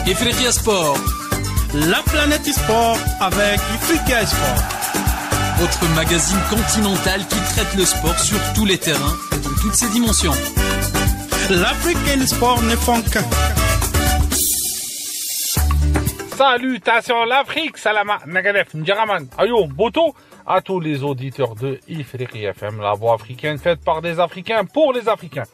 Ifriqiya Sport, la planète sport avec Ifriqiya Sport. Votre magazine continental qui traite le sport sur tous les terrains et dans toutes ses dimensions. L'Africain Sport ne font qu'un. Salutations l'Afrique, Salama, Nagadef, Ndjaraman, Ayo, Boto, à tous les auditeurs de Ifriqiya FM, la voix africaine faite par des Africains pour les Africains.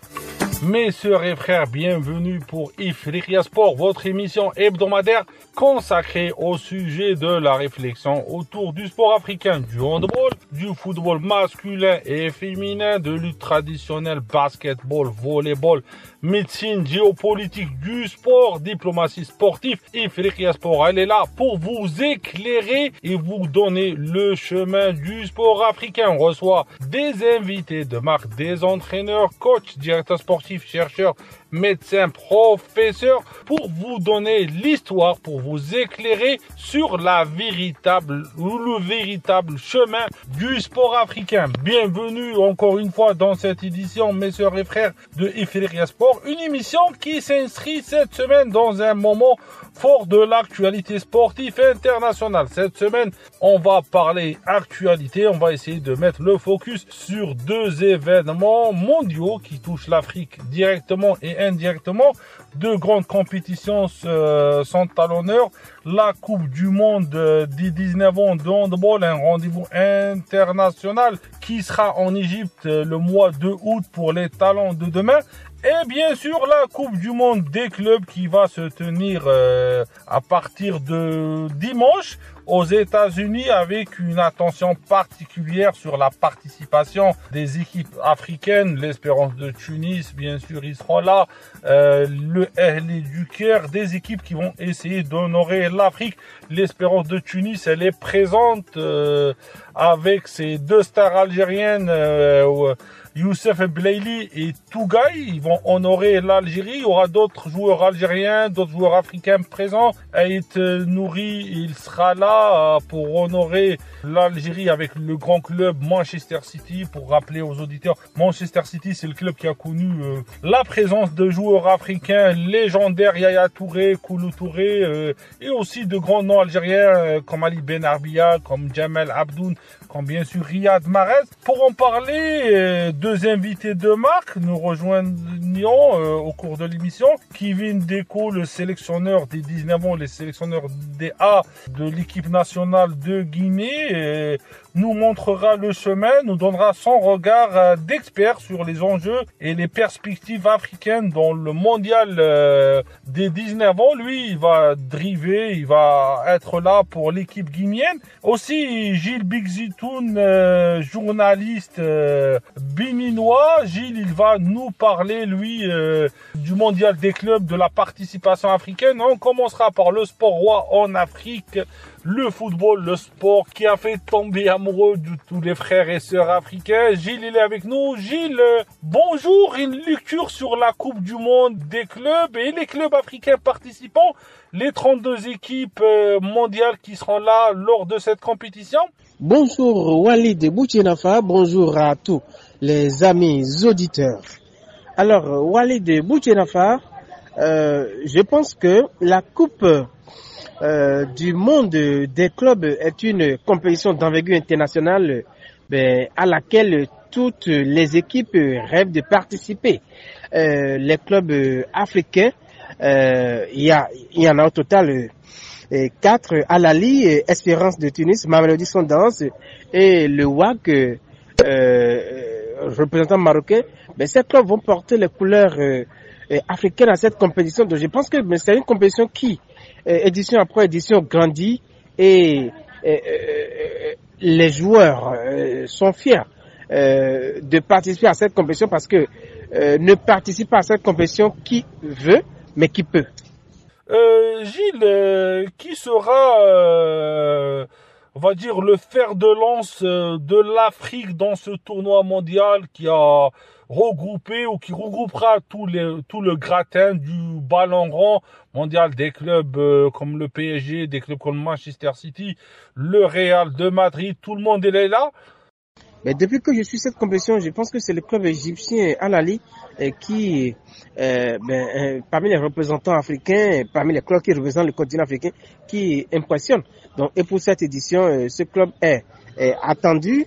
Mes sœurs et frères, bienvenue pour Ifriqiya Sport, votre émission hebdomadaire consacrée au sujet de la réflexion autour du sport africain, du handball, du football masculin et féminin, de lutte traditionnelle, basketball, volleyball, médecine, géopolitique, du sport, diplomatie sportive. Ifriqiya Sport, elle est là pour vous éclairer et vous donner le chemin du sport africain. On reçoit des invités de marque, des entraîneurs, coachs, directeurs sportifs, chercheurs, médecins, professeurs, pour vous donner l'histoire, pour vous éclairer sur le véritable chemin du sport africain. Bienvenue encore une fois dans cette édition, mes sœurs et frères de Ifriqiya Sport, une émission qui s'inscrit cette semaine dans un moment fort de l'actualité sportive internationale. Cette semaine, on va parler actualité, on va essayer de mettre le focus sur deux événements mondiaux qui touchent l'Afrique directement et indirectement. Deux grandes compétitions sont à l'honneur. La Coupe du Monde des 19 ans de handball, un rendez-vous international qui sera en Égypte le mois de août pour les talents de demain. Et bien sûr, la Coupe du Monde des clubs qui va se tenir à partir de dimanche aux États-Unis, avec une attention particulière sur la participation des équipes africaines. L'Espérance de Tunis, bien sûr, ils seront là. Le Ahli du Caire, des équipes qui vont essayer d'honorer l'Afrique. L'Espérance de Tunis, elle est présente avec ses deux stars algériennes, Youssef Blaili et Tougaï. Ils vont honorer l'Algérie. Il y aura d'autres joueurs algériens, d'autres joueurs africains présents. Aït Nouri, il sera là pour honorer l'Algérie avec le grand club Manchester City. Pour rappeler aux auditeurs, Manchester City, c'est le club qui a connu la présence de joueurs africains légendaires, Yaya Touré, Koulou Touré, et aussi de grands noms algériens comme Ali Ben Arbia, comme Jamel Abdoun, comme bien sûr Riyad Mahrez. Pour en parler, deux invités de marque nous rejoignons au cours de l'émission. Kevin Deko, le sélectionneur des 19 ans, les sélectionneurs des A de l'équipe nationale de Guinée, nous montrera le chemin, nous donnera son regard d'expert sur les enjeux et les perspectives africaines dans le mondial des 19 ans. Lui, il va driver, il va être là pour l'équipe guinéenne. Aussi, Gilles Bigzitoun, journaliste béninois. Gilles, il va nous parler, lui, du mondial des clubs, de la participation africaine. On commencera par le sport roi en Afrique, le football, le sport qui a fait tomber amoureux de tous les frères et sœurs africains. Gilles, il est avec nous. Gilles, bonjour. Une lecture sur la Coupe du Monde des clubs et les clubs africains participants, les 32 équipes mondiales qui seront là lors de cette compétition. Bonjour Walid Bouchenafa, bonjour à tous les amis auditeurs. Alors Walid Bouchenafa, je pense que la Coupe du monde des clubs est une compétition d'envergure internationale à laquelle toutes les équipes rêvent de participer. Les clubs africains, il y en a au total 4, Al Ahly, Espérance de Tunis, Mamelodi Sundowns et le WAC, représentant marocain. Ces clubs vont porter les couleurs africaines à cette compétition. Donc je pense que c'est une compétition qui, édition après édition, grandit et les joueurs sont fiers de participer à cette compétition parce que ne participe pas à cette compétition qui veut, mais qui peut. Gilles, qui sera, on va dire, le fer de lance de l'Afrique dans ce tournoi mondial qui a regroupé ou qui regroupera tout le gratin du ballon rond mondial des clubs comme le PSG, des clubs comme Manchester City, le Real de Madrid, tout le monde est là? Mais depuis que je suis cette compétition, je pense que c'est le club égyptien Al Ahly qui, parmi les représentants africains, parmi les clubs qui représentent le continent africain, qui impressionne. Donc, et pour cette édition, ce club est attendu.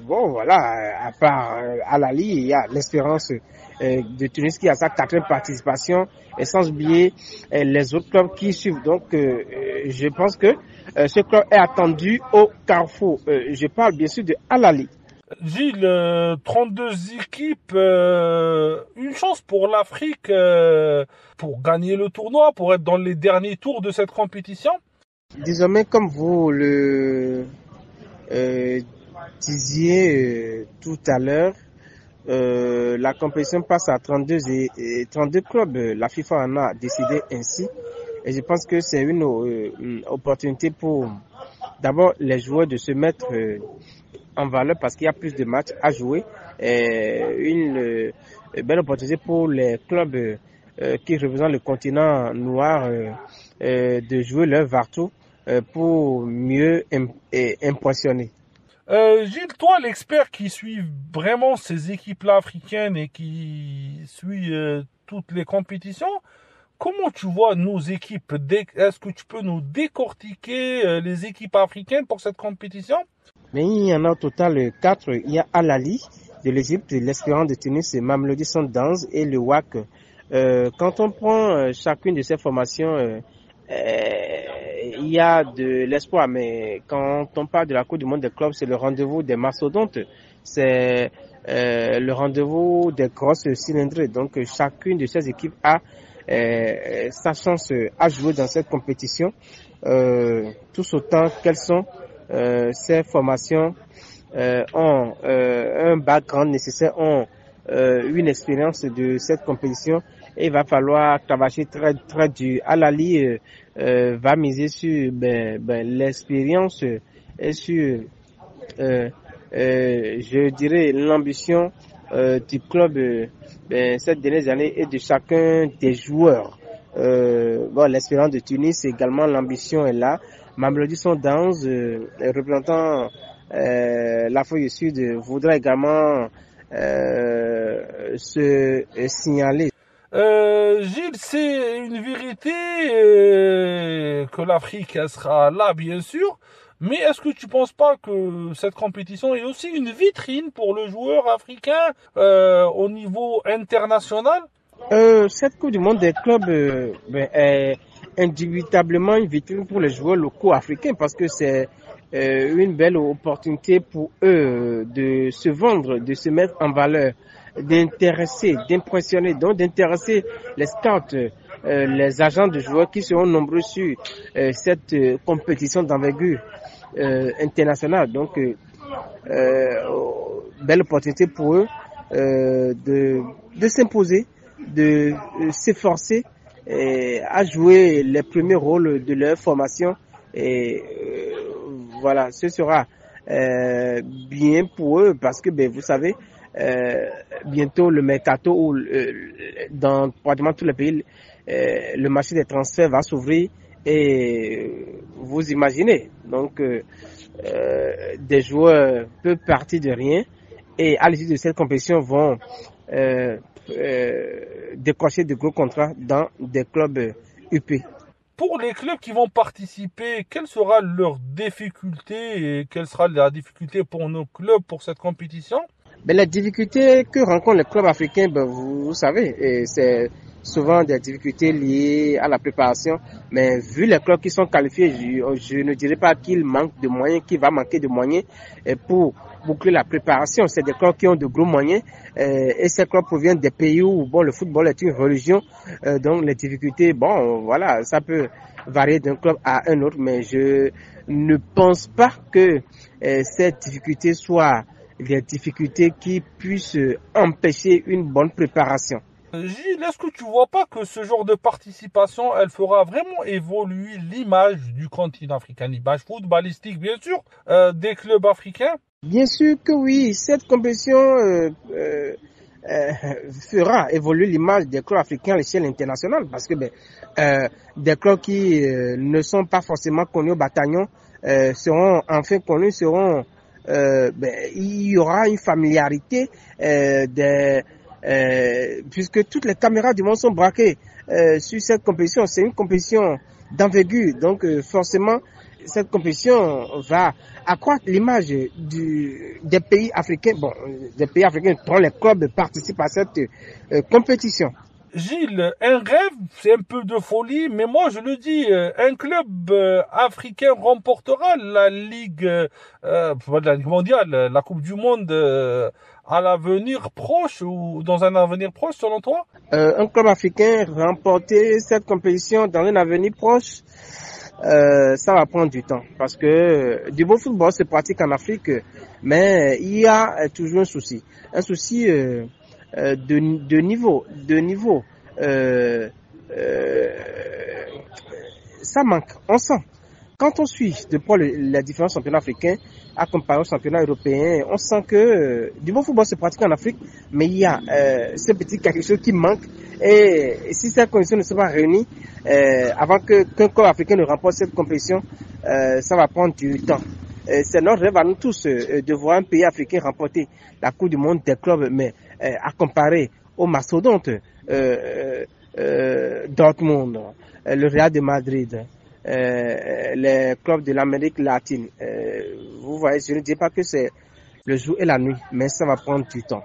Bon, voilà, à part Al Ahly, il y a l'Espérance de Tunis qui a sa 4e participation, et sans oublier les autres clubs qui suivent. Donc, je pense que ce club est attendu au Carrefour. Je parle bien sûr de Al Ahly. Gilles, 32 équipes, une chance pour l'Afrique pour gagner le tournoi, pour être dans les derniers tours de cette compétition? Désormais, comme vous le disiez tout à l'heure, la compétition passe à 32 clubs. La FIFA en a décidé ainsi. Et je pense que c'est une opportunité pour d'abord les joueurs de se mettre en valeur parce qu'il y a plus de matchs à jouer. Et une belle opportunité pour les clubs qui représentent le continent noir de jouer leur vartou pour mieux impressionner. Gilles, toi, l'expert qui suit vraiment ces équipes-là africaines et qui suit toutes les compétitions, comment tu vois nos équipes? Est-ce que tu peux nous décortiquer les équipes africaines pour cette compétition? Mais il y en a au total 4. Il y a Al Ahly de l'Égypte, l'Espérance de Tunis, Mamelodi Sundowns et le WAC. Quand on prend chacune de ces formations, il y a de l'espoir, mais quand on parle de la Coupe du Monde des clubs, c'est le rendez-vous des mastodontes, c'est le rendez-vous des grosses cylindrées. Donc chacune de ces équipes a sa chance à jouer dans cette compétition, tous autant qu'elles sont. Ces formations ont un background nécessaire, ont une expérience de cette compétition. Et il va falloir travailler très dur. Al Ahly va miser sur l'expérience et sur, je dirais, l'ambition du club cette dernière année et de chacun des joueurs. L'Espérance de Tunis également, l'ambition est là. Mamelodi Sundowns, représentant l'Afrique du Sud, voudra également se signaler. Gilles, c'est une vérité que l'Afrique sera là, bien sûr, mais est-ce que tu penses pas que cette compétition est aussi une vitrine pour le joueur africain au niveau international? Cette Coupe du Monde des clubs est indubitablement une vitrine pour les joueurs locaux africains parce que c'est une belle opportunité pour eux de se vendre, de se mettre en valeur, d'intéresser, d'impressionner, donc d'intéresser les scouts, les agents de joueurs qui seront nombreux sur cette compétition d'envergure internationale. Donc, belle opportunité pour eux de s'imposer, de s'efforcer à jouer les premiers rôles de leur formation. Et voilà, ce sera bien pour eux parce que vous savez, bientôt le mercato ou dans pratiquement tous les pays, le marché des transferts va s'ouvrir et vous imaginez, donc des joueurs peuvent partir de rien et à l'issue de cette compétition vont décrocher de gros contrats dans des clubs UP. Pour les clubs qui vont participer, quelle sera leur difficulté et quelle sera la difficulté pour nos clubs pour cette compétition? Les difficultés que rencontrent les clubs africains, vous savez, c'est souvent des difficultés liées à la préparation. Mais vu les clubs qui sont qualifiés, je ne dirais pas qu'il manque de moyens, qu'il va manquer de moyens pour boucler la préparation. C'est des clubs qui ont de gros moyens et ces clubs proviennent des pays où le football est une religion. Donc les difficultés, voilà, ça peut varier d'un club à un autre, mais je ne pense pas que ces difficultés soient des difficultés qui puissent empêcher une bonne préparation. Gilles, est-ce que tu vois pas que ce genre de participation, elle fera vraiment évoluer l'image du continent africain, l'image footballistique, bien sûr, des clubs africains? Bien sûr que oui, cette compétition fera évoluer l'image des clubs africains à l'échelle internationale parce que des clubs qui ne sont pas forcément connus au bataillon seront enfin connus, seront il y aura une familiarité puisque toutes les caméras du monde sont braquées sur cette compétition. C'est une compétition d'envergure, donc forcément cette compétition va accroître l'image des pays africains, dont les clubs participent à cette compétition. Gilles, un rêve, c'est un peu de folie, mais moi je le dis, un club africain remportera la Ligue mondiale, la Coupe du Monde à l'avenir proche ou dans un avenir proche selon toi? Un club africain remporter cette compétition dans un avenir proche, ça va prendre du temps parce que du beau football se pratique en Afrique, mais il y a toujours un souci de niveau, ça manque, on sent. Quand on suit de près les différents championnats africains à comparer aux championnats européens, on sent que du bon football se pratique en Afrique, mais il y a ce petit quelque chose qui manque. Et si cette condition ne sera pas réunie, avant qu'un club africain ne remporte cette compétition, ça va prendre du temps. C'est notre rêve à nous tous de voir un pays africain remporter la Coupe du Monde des clubs, mais à comparer aux mastodontes Dortmund, le Real de Madrid, les clubs de l'Amérique latine. Vous voyez, je ne dis pas que c'est le jour et la nuit, mais ça va prendre du temps.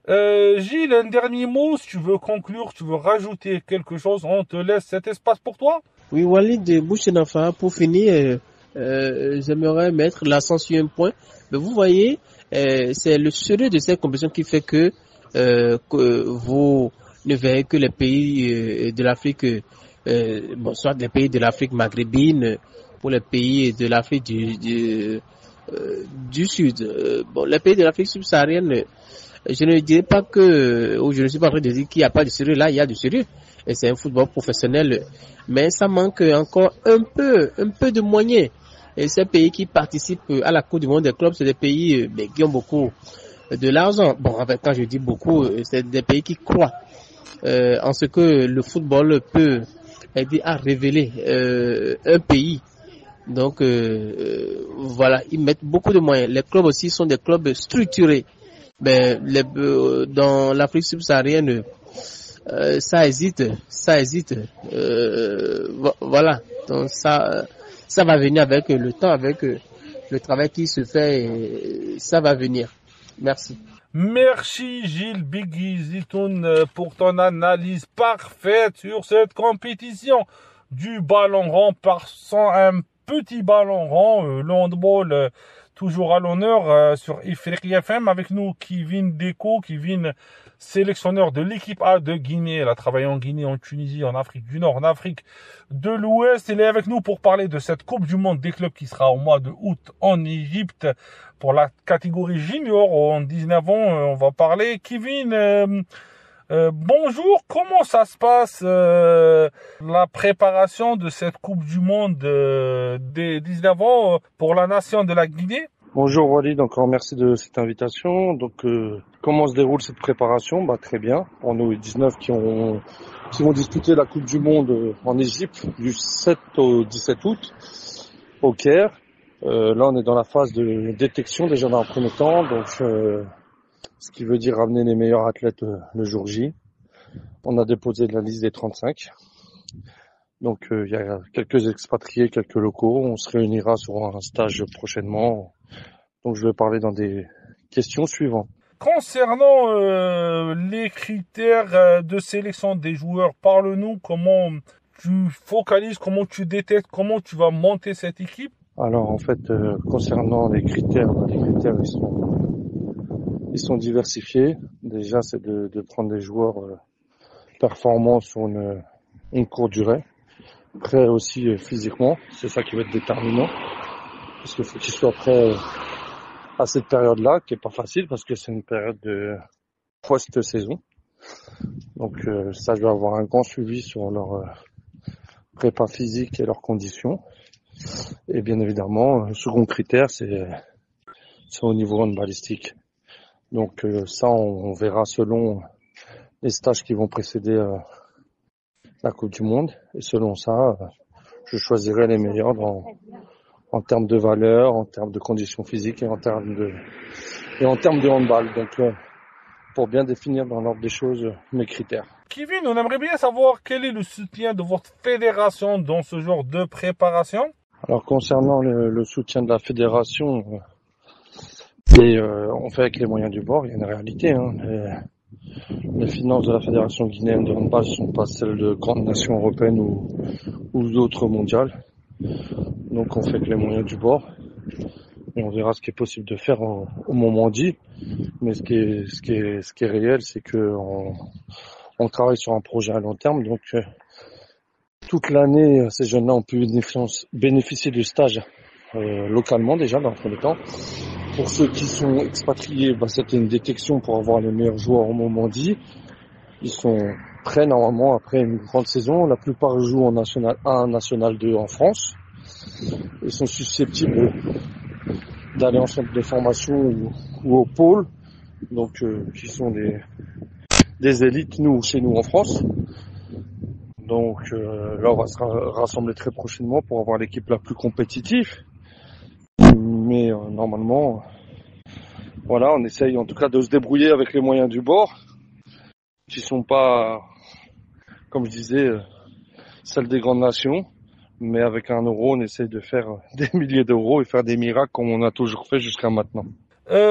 Gilles, un dernier mot, si tu veux conclure, tu veux rajouter quelque chose, on te laisse cet espace pour toi. Oui, Walid Bouchenafa, pour finir, j'aimerais mettre l'accent sur un point. Mais vous voyez, c'est le sérieux de cette compétition qui fait que vous ne verrez que les pays de l'Afrique, soit des pays de l'Afrique maghrébine, pour les pays de l'Afrique du Sud. Les pays de l'Afrique subsaharienne, je ne dirais pas ou je ne suis pas en train de dire qu'il n'y a pas de sérieux. Là, il y a du sérieux. Et c'est un football professionnel. Mais ça manque encore un peu de moyens. Et ces pays qui participent à la Coupe du Monde des clubs, c'est des pays qui ont beaucoup de l'argent. Quand je dis beaucoup, c'est des pays qui croient en ce que le football peut aider à révéler un pays. Donc, voilà, ils mettent beaucoup de moyens. Les clubs aussi sont des clubs structurés. Dans l'Afrique subsaharienne, ça hésite. Voilà. Donc ça va venir avec le temps, avec le travail qui se fait, et ça va venir. Merci. Merci Gilles Biggie Zitoun pour ton analyse parfaite sur cette compétition du ballon rond passant un petit ballon rond, le handball toujours à l'honneur sur Ifriqiya FM avec nous Kevin Deko, Kevin sélectionneur de l'équipe A de Guinée. Elle a travaillé en Guinée, en Tunisie, en Afrique du Nord, en Afrique de l'Ouest. Elle est avec nous pour parler de cette Coupe du Monde des clubs qui sera au mois de août en Égypte pour la catégorie junior. En 19 ans, on va parler. Kevin, bonjour, comment ça se passe la préparation de cette Coupe du Monde des 19 ans pour la nation de la Guinée? Bonjour Walid, encore merci de cette invitation. Donc comment se déroule cette préparation? Très bien. Pour nous 19 qui vont disputer la Coupe du Monde en Égypte du 7 au 17 août au Caire. Là on est dans la phase de détection déjà dans un premier temps, donc ce qui veut dire ramener les meilleurs athlètes le jour J. On a déposé la liste des 35. Donc il y a quelques expatriés, quelques locaux. On se réunira sur un stage prochainement. Donc je vais parler dans des questions suivantes. Concernant les critères de sélection des joueurs, parle-nous comment tu focalises, comment tu détectes, comment tu vas monter cette équipe. Alors en fait, concernant les critères ils sont diversifiés. Déjà c'est de prendre des joueurs performants sur une courte durée, prêts aussi physiquement, c'est ça qui va être déterminant, parce qu'il faut qu'ils soient prêts à cette période-là, qui est pas facile parce que c'est une période de post-saison. Donc ça, je vais avoir un grand suivi sur leur prépa physique et leurs conditions. Et bien évidemment, le second critère, c'est au niveau handballistique. Donc ça, on verra selon les stages qui vont précéder la Coupe du Monde. Et selon ça, je choisirai les meilleurs en termes de valeur, en termes de conditions physiques et en termes de handball. Donc, pour bien définir dans l'ordre des choses mes critères. Kevin, on aimerait bien savoir quel est le soutien de votre fédération dans ce genre de préparation. Alors concernant le soutien de la fédération, on fait avec les moyens du bord, il y a une réalité. Les finances de la fédération guinéenne de handball ne sont pas celles de grandes nations européennes ou d'autres mondiales. Donc on fait avec les moyens du bord et on verra ce qui est possible de faire au moment dit. Mais ce qui est réel, c'est que on travaille sur un projet à long terme. Donc toute l'année, ces jeunes-là ont pu bénéficier de stages localement déjà dans le premier temps. Pour ceux qui sont expatriés, c'était une détection pour avoir les meilleurs joueurs au moment dit. Ils sont prêts normalement après une grande saison. La plupart jouent en National 1, National 2 en France. Ils sont susceptibles d'aller en centre de formation ou au pôle, donc qui sont des élites chez nous en France. Donc là on va se rassembler très prochainement pour avoir l'équipe la plus compétitive. Mais normalement, voilà, on essaye en tout cas de se débrouiller avec les moyens du bord, qui sont pas, comme je disais, celles des grandes nations. Mais avec 1 euro, on essaye de faire des milliers d'euros et faire des miracles comme on a toujours fait jusqu'à maintenant.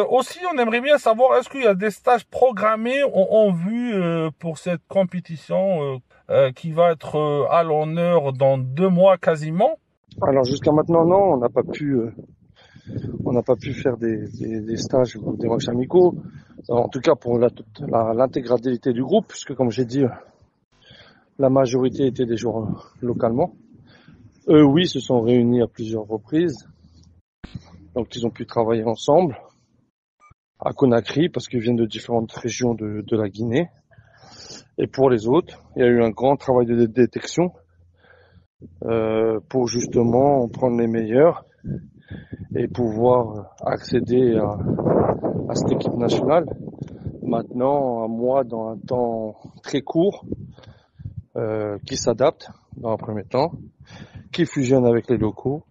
Aussi, on aimerait bien savoir, est-ce qu'il y a des stages programmés en vue pour cette compétition qui va être à l'honneur dans 2 mois quasiment? Alors jusqu'à maintenant, non, on n'a pas pu faire des stages ou des matchs amicaux. En tout cas pour l'intégralité du groupe, puisque comme j'ai dit, la majorité était des joueurs localement. Eux, oui, se sont réunis à plusieurs reprises. Donc, ils ont pu travailler ensemble à Conakry parce qu'ils viennent de différentes régions de la Guinée. Et pour les autres, il y a eu un grand travail de détection pour justement prendre les meilleurs et pouvoir accéder à cette équipe nationale. Maintenant, à moi, dans un temps très court, qui s'adapte dans un premier temps, qui fusionne avec les locaux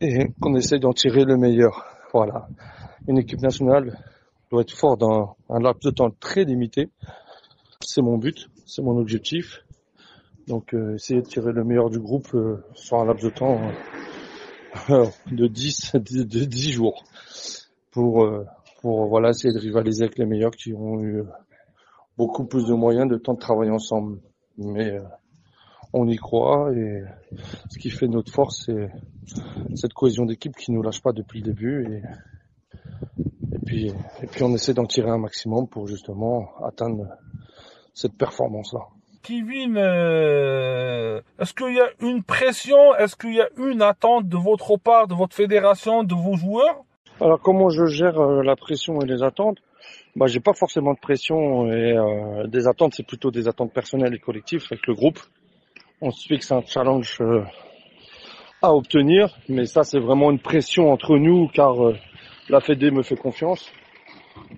et qu'on essaye d'en tirer le meilleur. Voilà. Une équipe nationale doit être forte dans un laps de temps très limité. C'est mon but, c'est mon objectif. Donc essayer de tirer le meilleur du groupe sur un laps de temps de 10 jours pour voilà, essayer de rivaliser avec les meilleurs qui ont eu beaucoup plus de moyens de temps de travailler ensemble. Mais on y croit et ce qui fait notre force, c'est cette cohésion d'équipe qui nous lâche pas depuis le début et puis on essaie d'en tirer un maximum pour justement atteindre cette performance-là. Kevin, est-ce qu'il y a une pression, est-ce qu'il y a une attente de votre part, de votre fédération, de vos joueurs? Alors comment je gère la pression et les attentes? J'ai pas forcément de pression et des attentes, c'est plutôt des attentes personnelles et collectives avec le groupe. On se fixe un challenge à obtenir, mais ça c'est vraiment une pression entre nous car la Fédé me fait confiance.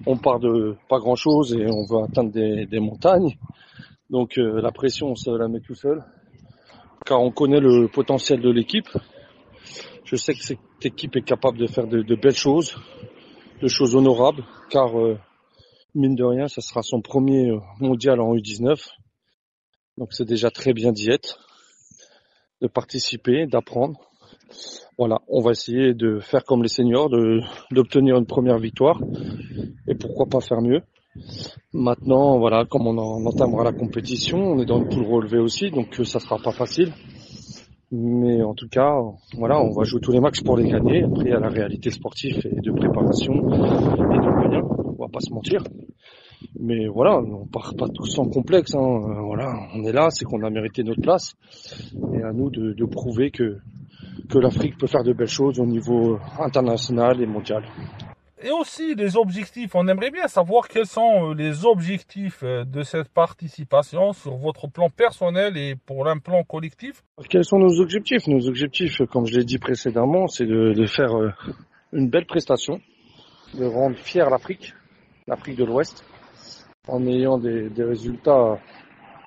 On part de pas grand chose et on veut atteindre des montagnes. Donc la pression on se la met tout seul car on connaît le potentiel de l'équipe. Je sais que cette équipe est capable de faire de belles choses, de choses honorables car mine de rien ça sera son premier mondial en U19. Donc c'est déjà très bien d'y être, de participer, d'apprendre. Voilà, on va essayer de faire comme les seniors, d'obtenir une première victoire et pourquoi pas faire mieux. Maintenant, voilà, comme on entamera la compétition, on est dans le pool relevé aussi, donc ça sera pas facile. Mais en tout cas, voilà, on va jouer tous les matchs pour les gagner. Après, il y a la réalité sportive et de préparation et de moyens, on va pas se mentir. Mais voilà, on part pas tous sans complexe. Voilà, on est là, c'est qu'on a mérité notre place. Et à nous de prouver que l'Afrique peut faire de belles choses au niveau international et mondial. Et aussi les objectifs. On aimerait bien savoir quels sont les objectifs de cette participation sur votre plan personnel et pour un plan collectif. Quels sont nos objectifs? Nos objectifs, comme je l'ai dit précédemment, c'est de faire une belle prestation, de rendre fière l'Afrique de l'Ouest, en ayant des résultats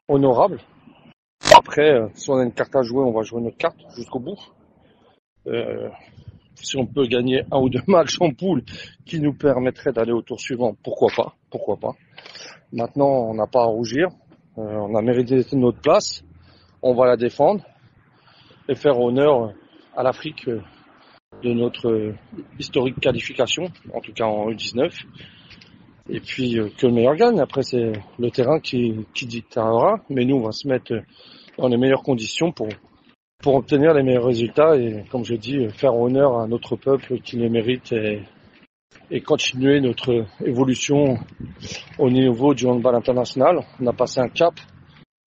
honorables. Après, si on a une carte à jouer, on va jouer notre carte jusqu'au bout. Si on peut gagner 1 ou 2 matchs en poule qui nous permettraient d'aller au tour suivant, pourquoi pas. Maintenant, on n'a pas à rougir. On a mérité notre place. On va la défendre et faire honneur à l'Afrique de notre historique qualification, en tout cas en U19. Et puis que le meilleur gagne. Après, c'est le terrain qui dictera. Mais nous, on va se mettre dans les meilleures conditions pour obtenir les meilleurs résultats et, comme je dis, faire honneur à notre peuple qui les mérite et continuer notre évolution au niveau du handball international. On a passé un cap.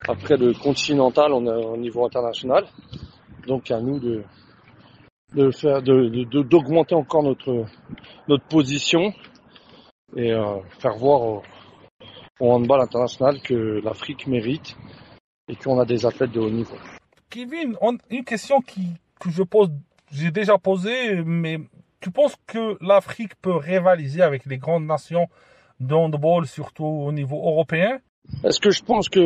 Après le continental, on est au niveau international. Donc à nous d'augmenter encore notre position et faire voir au handball international que l'Afrique mérite et qu'on a des athlètes de haut niveau. Kevin, une question que j'ai déjà posée, mais tu penses que l'Afrique peut rivaliser avec les grandes nations de handball, surtout au niveau européen? Est-ce que je pense que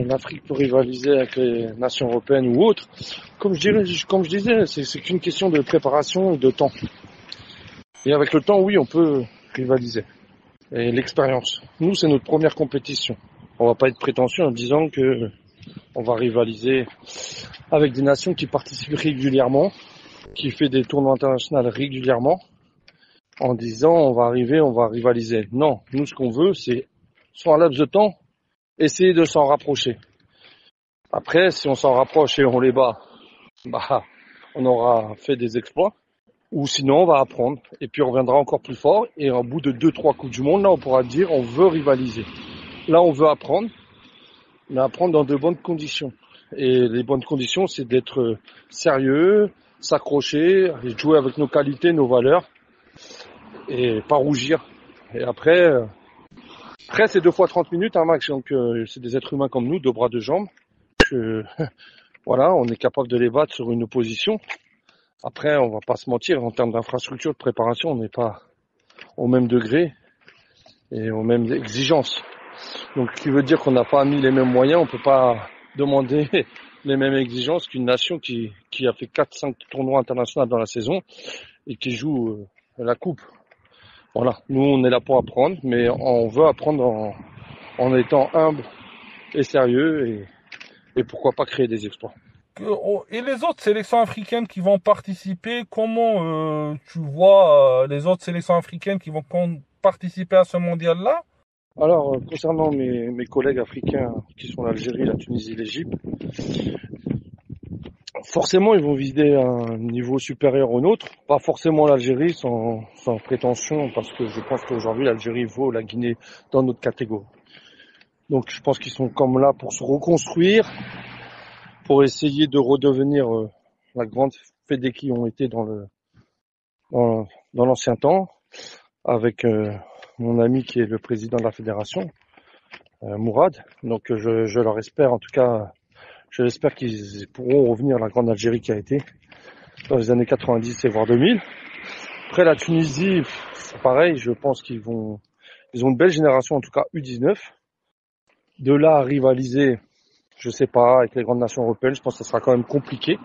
l'Afrique peut rivaliser avec les nations européennes ou autres? Comme je disais, c'est qu'une question de préparation et de temps. Et avec le temps, oui, on peut rivaliser. Et l'expérience. Nous, c'est notre première compétition. On va pas être prétentieux en disant que on va rivaliser avec des nations qui participent régulièrement, qui fait des tournois internationaux régulièrement, en disant on va rivaliser. Non, nous, ce qu'on veut, c'est, sur un laps de temps, essayer de s'en rapprocher. Après, si on s'en rapproche et on les bat, on aura fait des exploits. Ou sinon, on va apprendre. Et puis, on reviendra encore plus fort. Et au bout de 2-3 Coupes du Monde, là, on pourra dire on veut rivaliser. Là, on veut apprendre. Mais apprendre dans de bonnes conditions. Et les bonnes conditions, c'est d'être sérieux, s'accrocher, jouer avec nos qualités, nos valeurs. Et pas rougir. Et après c'est 2 fois 30 minutes un match, donc c'est des êtres humains comme nous, 2 bras, 2 jambes. Voilà, on est capable de les battre sur une opposition. Après, on va pas se mentir, en termes d'infrastructure, de préparation, on n'est pas au même degré et aux mêmes exigences. Donc, ce qui veut dire qu'on n'a pas mis les mêmes moyens, on peut pas demander les mêmes exigences qu'une nation qui a fait 4-5 tournois internationaux dans la saison et qui joue la coupe. Voilà, nous on est là pour apprendre, mais on veut apprendre en étant humble et sérieux et pourquoi pas créer des exploits. Et les autres sélections africaines qui vont participer, comment tu vois les autres sélections africaines qui vont participer à ce mondial-là? Alors, concernant mes collègues africains qui sont l'Algérie, la Tunisie, l'Égypte, forcément, ils vont viser un niveau supérieur au nôtre. Pas forcément l'Algérie, sans prétention, parce que je pense qu'aujourd'hui, l'Algérie vaut la Guinée dans notre catégorie. Donc, je pense qu'ils sont comme là pour se reconstruire, pour essayer de redevenir la grande fédé qui ont été dans l'ancien temps, avec mon ami qui est le président de la fédération, Mourad. Donc, je leur espère, en tout cas, je l'espère qu'ils pourront revenir à la grande Algérie qui a été dans les années 90 et voire 2000. Après la Tunisie, c'est pareil, je pense ils ont une belle génération, en tout cas U19. De là à rivaliser, je sais pas, avec les grandes nations européennes, je pense que ça sera quand même compliqué.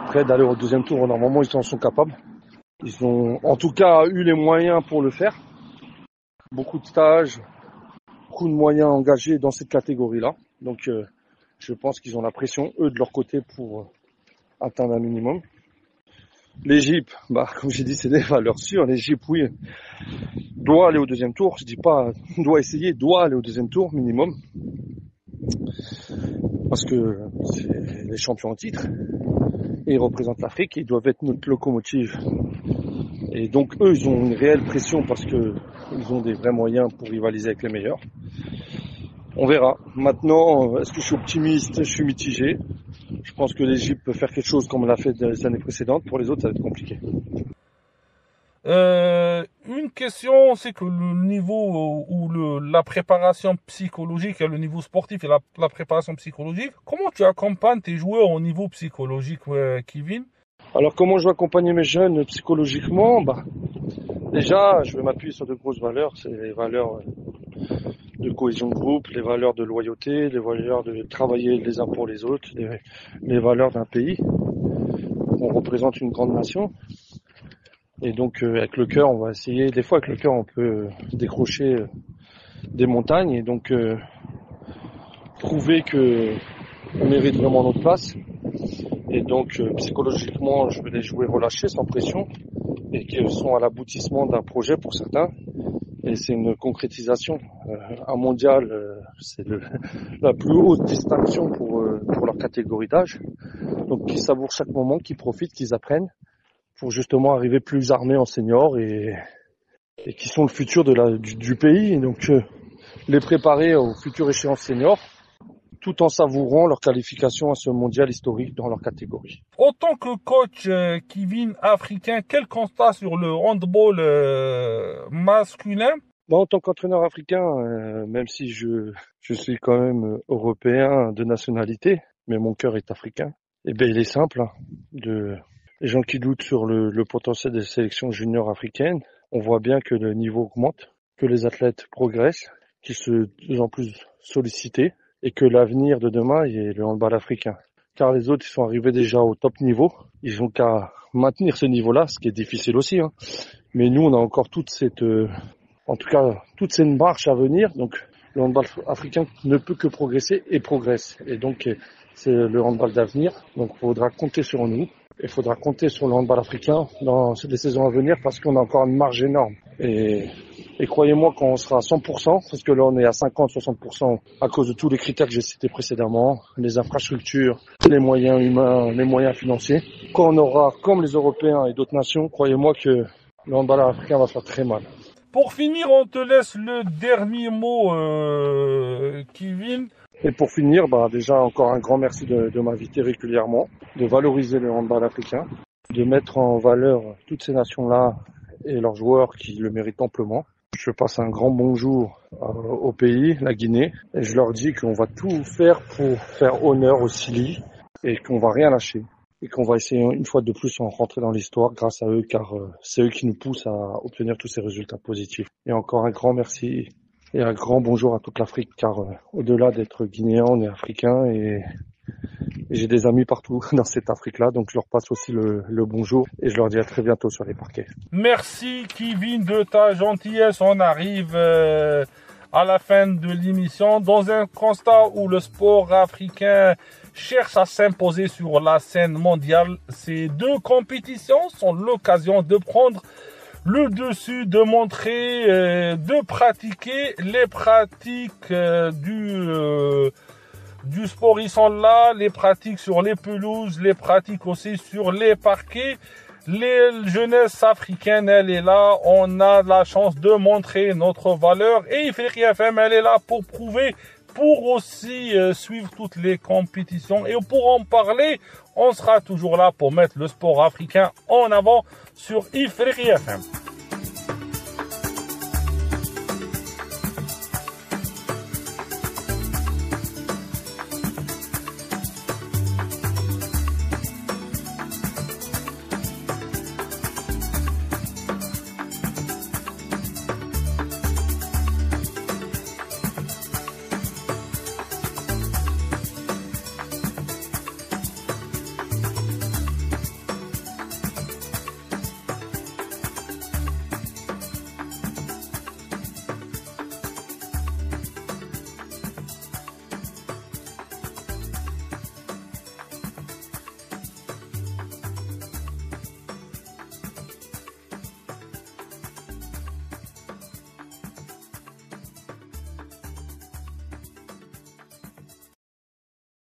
Après d'aller au 2e tour, normalement ils en sont capables. Ils ont en tout cas eu les moyens pour le faire. Beaucoup de stages, beaucoup de moyens engagés dans cette catégorie-là. Donc je pense qu'ils ont la pression, eux, de leur côté, pour atteindre un minimum. L'Égypte, comme j'ai dit, c'est des valeurs sûres. L'Égypte, oui, doit aller au 2e tour. Je dis pas doit essayer, doit aller au 2e tour, minimum. Parce que c'est les champions en titre. Et ils représentent l'Afrique et ils doivent être notre locomotive. Et donc, eux, ils ont une réelle pression parce que ils ont des vrais moyens pour rivaliser avec les meilleurs. On verra. Maintenant, est-ce que je suis optimiste? Je suis mitigé. Je pense que l'Égypte peut faire quelque chose comme elle l'a fait dans les années précédentes. Pour les autres, ça va être compliqué. Une question, c'est que le niveau ou la préparation psychologique, le niveau sportif et la préparation psychologique, comment tu accompagnes tes joueurs au niveau psychologique, Kevin? Alors, comment je vais accompagner mes jeunes psychologiquement? Déjà, je vais m'appuyer sur de grosses valeurs. C'est les valeurs de cohésion de groupe, les valeurs de loyauté, les valeurs de travailler les uns pour les autres, les valeurs d'un pays. On représente une grande nation. Et donc avec le cœur, on va essayer. Des fois avec le cœur, on peut décrocher des montagnes et donc prouver que on mérite vraiment notre place. Et donc psychologiquement, je vais les jouer relâchés, sans pression, et qu'ils sont à l'aboutissement d'un projet pour certains. Et c'est une concrétisation. Un mondial, c'est la plus haute distinction pour leur catégorie d'âge. Donc qu'ils savourent chaque moment, qu'ils profitent, qu'ils apprennent pour justement arriver plus armés en senior et qui sont le futur du pays. Et donc les préparer aux futures échéances seniors tout en savourant leur qualification à ce mondial historique dans leur catégorie. En tant que coach Kevin africain, quel constat sur le handball masculin? En tant qu'entraîneur africain, même si je suis quand même européen de nationalité, mais mon cœur est africain, eh bien il est simple. Les gens qui doutent sur le potentiel des sélections juniors africaines, on voit bien que le niveau augmente, que les athlètes progressent, qu'ils sont de plus en plus sollicités, et que l'avenir de demain est le handball africain. Car les autres, ils sont arrivés déjà au top niveau. Ils ont qu'à maintenir ce niveau-là, ce qui est difficile aussi. Mais nous, on a encore toute cette marche à venir. Donc, le handball africain ne peut que progresser et progresse. Et donc, c'est le handball d'avenir. Donc, il faudra compter sur nous. Il faudra compter sur le handball africain dans les saisons à venir parce qu'on a encore une marge énorme. Et croyez-moi, quand on sera à 100%, parce que là on est à 50-60% à cause de tous les critères que j'ai cités précédemment, les infrastructures, les moyens humains, les moyens financiers, quand on aura, comme les Européens et d'autres nations, croyez-moi que le handball africain va faire très mal. Pour finir, on te laisse le dernier mot, Kevin. Et pour finir, déjà encore un grand merci de m'inviter régulièrement, de valoriser le handball africain, de mettre en valeur toutes ces nations-là et leurs joueurs qui le méritent amplement. Je passe un grand bonjour au pays, la Guinée, et je leur dis qu'on va tout faire pour faire honneur au Sili et qu'on va rien lâcher. Et qu'on va essayer une fois de plus en rentrer dans l'histoire grâce à eux, car c'est eux qui nous poussent à obtenir tous ces résultats positifs. Et encore un grand merci et un grand bonjour à toute l'Afrique, car au-delà d'être guinéen, on est africain et j'ai des amis partout dans cette Afrique-là, donc je leur passe aussi le bonjour et je leur dis à très bientôt sur les parquets. Merci Kevin de ta gentillesse. On arrive à la fin de l'émission dans un constat où le sport africain cherche à s'imposer sur la scène mondiale. Ces deux compétitions sont l'occasion de prendre le dessus, de montrer, de pratiquer les pratiques du sport. Ils sont là, les pratiques sur les pelouses, les pratiques aussi sur les parquets. Les jeunesses africaines, elle est là. On a la chance de montrer notre valeur. Et Ifriqi FM, elle est là pour prouver, pour aussi suivre toutes les compétitions. Et pour en parler, on sera toujours là pour mettre le sport africain en avant sur Ifriqi FM.